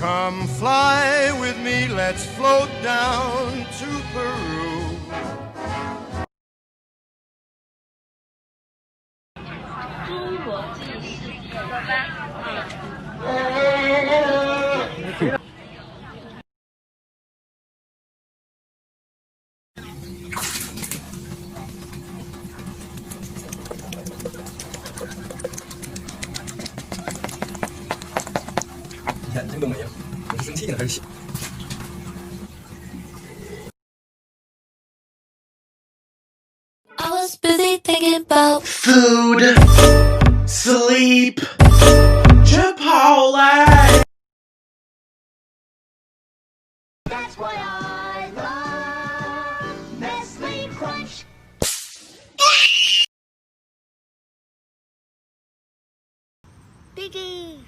Come fly with me, let's float down to Peru. I was busy thinking about food, sleep, Chipotle. That's why I love Nestle Crunch. Biggie.